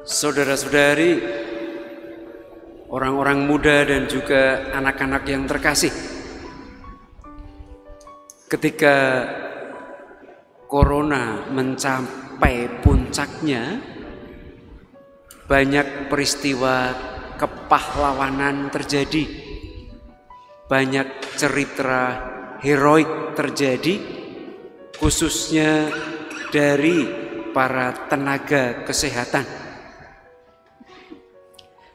Saudara-saudari, orang-orang muda dan juga anak-anak yang terkasih, ketika corona mencapai puncaknya, banyak peristiwa kepahlawanan terjadi, banyak cerita heroik terjadi, khususnya dari para tenaga kesehatan.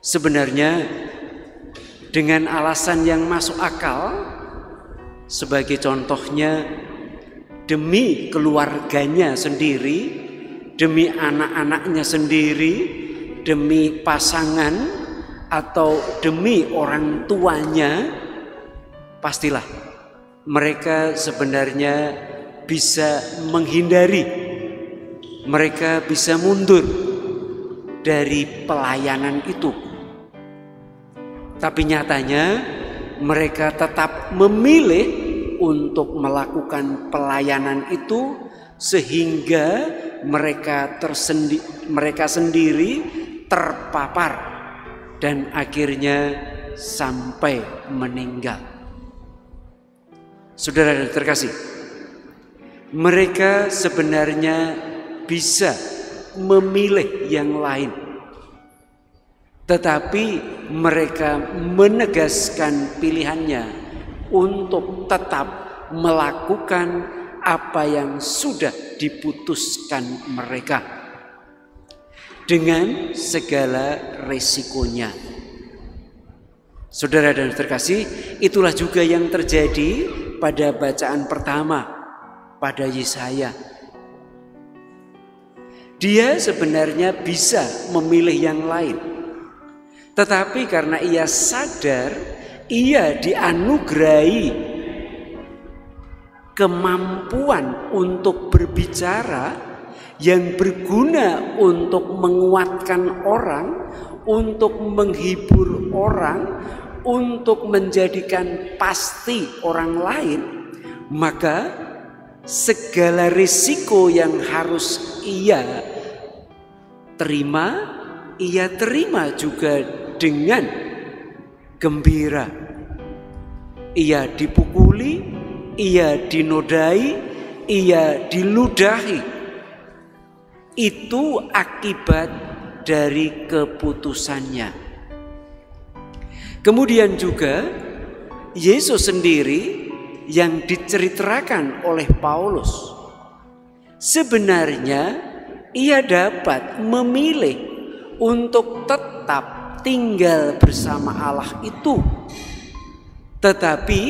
Sebenarnya dengan alasan yang masuk akal, sebagai contohnya demi keluarganya sendiri, demi anak-anaknya sendiri, demi pasangan atau demi orang tuanya, pastilah mereka sebenarnya bisa menghindari, mereka bisa mundur dari pelayanan itu. Tapi nyatanya mereka tetap memilih untuk melakukan pelayanan itu, sehingga mereka sendiri terpapar dan akhirnya sampai meninggal. Saudara yang terkasih, mereka sebenarnya bisa memilih yang lain, tetapi mereka menegaskan pilihannya untuk tetap melakukan apa yang sudah diputuskan mereka dengan segala resikonya. Saudara dan terkasih, itulah juga yang terjadi pada bacaan pertama pada Yesaya. Dia sebenarnya bisa memilih yang lain, tetapi karena ia sadar ia dianugerahi kemampuan untuk berbicara yang berguna untuk menguatkan orang, untuk menghibur orang, untuk menjadikan pasti orang lain, maka segala risiko yang harus ia terima juga dengan gembira. Ia dipukuli, ia dinodai, ia diludahi. Itu akibat dari keputusannya. Kemudian juga Yesus sendiri yang diceritakan oleh Paulus, sebenarnya ia dapat memilih untuk tetap tinggal bersama Allah itu, tetapi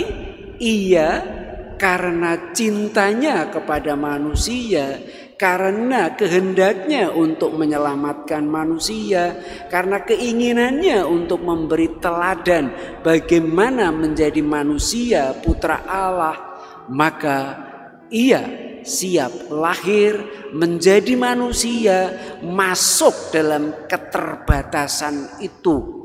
ia karena cintanya kepada manusia, karena kehendaknya untuk menyelamatkan manusia, karena keinginannya untuk memberi teladan bagaimana menjadi manusia putra Allah, maka ia siap lahir menjadi manusia, masuk dalam keterbatasan itu.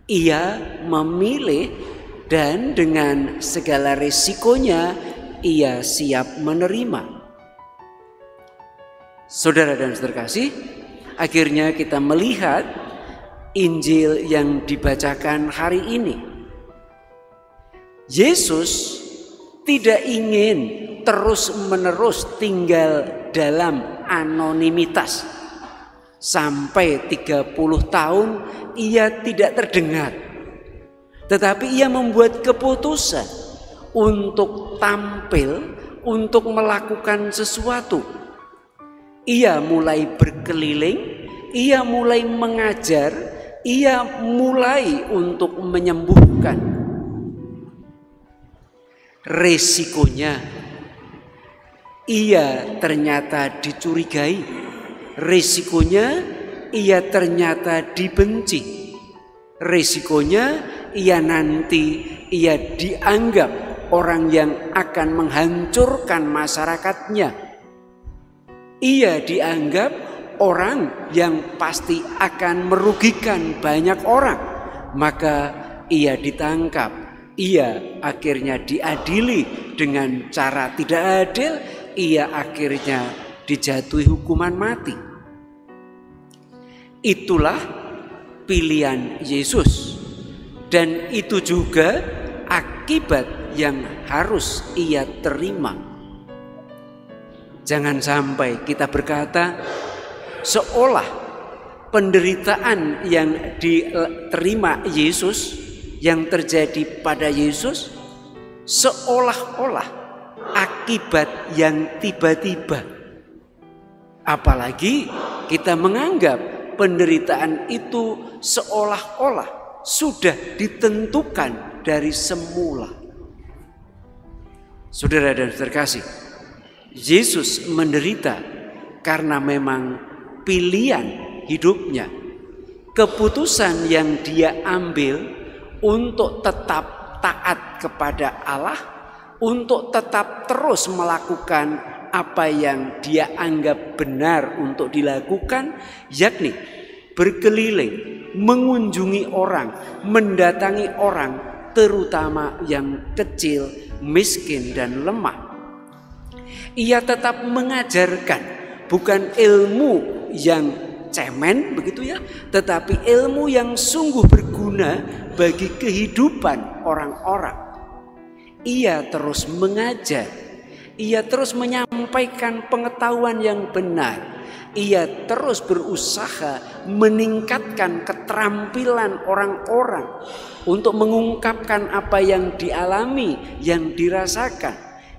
Ia memilih dan dengan segala risikonya ia siap menerima. Saudara dan terkasih, akhirnya kita melihat Injil yang dibacakan hari ini. Yesus tidak ingin terus-menerus tinggal dalam anonimitas. Sampai 30 tahun ia tidak terdengar. Tetapi ia membuat keputusan untuk tampil, untuk melakukan sesuatu. Ia mulai berkeliling, ia mulai mengajar, ia mulai untuk menyembuhkan. Resikonya, ia ternyata dicurigai. Resikonya, ia ternyata dibenci. Resikonya, ia dianggap orang yang akan menghancurkan masyarakatnya. Ia dianggap orang yang pasti akan merugikan banyak orang. Maka ia ditangkap. Ia akhirnya diadili dengan cara tidak adil. Ia akhirnya dijatuhi hukuman mati. Itulah pilihan Yesus, dan itu juga akibat yang harus ia terima. Jangan sampai kita berkata seolah penderitaan yang diterima Yesus, yang terjadi pada Yesus, seolah-olah akibat yang tiba-tiba. Apalagi kita menganggap penderitaan itu seolah-olah sudah ditentukan dari semula. Saudara dan terkasih, Yesus menderita karena memang pilihan hidupnya, keputusan yang dia ambil untuk tetap taat kepada Allah, untuk tetap terus melakukan apa yang dia anggap benar untuk dilakukan, yakni berkeliling, mengunjungi orang, mendatangi orang, terutama yang kecil, miskin dan lemah. Ia tetap mengajarkan bukan ilmu yang cemen begitu ya, tetapi ilmu yang sungguh berguna bagi kehidupan orang-orang. Ia terus mengajar, ia terus menyampaikan pengetahuan yang benar. Ia terus berusaha meningkatkan keterampilan orang-orang untuk mengungkapkan apa yang dialami, yang dirasakan.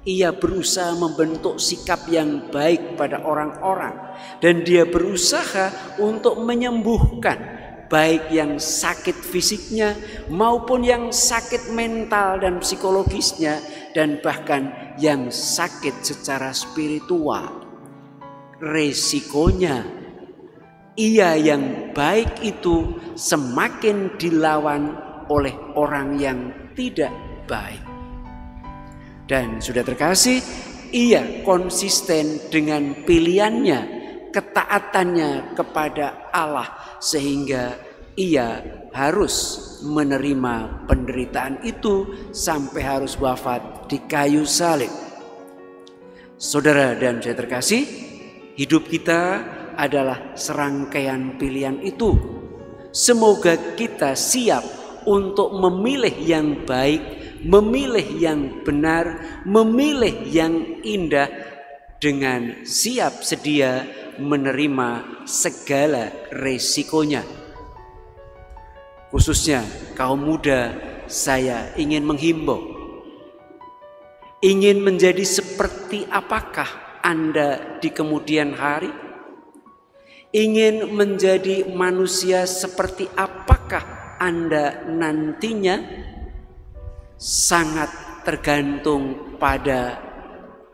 Ia berusaha membentuk sikap yang baik pada orang-orang, dan dia berusaha untuk menyembuhkan baik yang sakit fisiknya maupun yang sakit mental dan psikologisnya, dan bahkan yang sakit secara spiritual. Resikonya ia yang baik itu semakin dilawan oleh orang yang tidak baik. Dan sudah terkasih, ia konsisten dengan pilihannya, ketaatannya kepada Allah, sehingga ia harus menerima penderitaan itu sampai harus wafat di kayu salib. Saudara dan saya terkasih, hidup kita adalah serangkaian pilihan itu. Semoga kita siap untuk memilih yang baik, memilih yang benar, memilih yang indah, dengan siap sedia menerima segala resikonya. Khususnya kaum muda, saya ingin menghimbau, ingin menjadi seperti apakah Anda di kemudian hari? Ingin menjadi manusia seperti apakah Anda nantinya? Sangat tergantung pada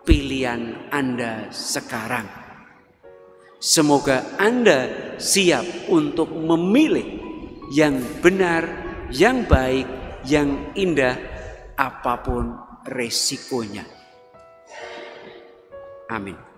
pilihan Anda sekarang. Semoga Anda siap untuk memilih yang benar, yang baik, yang indah, apapun resikonya. Amin.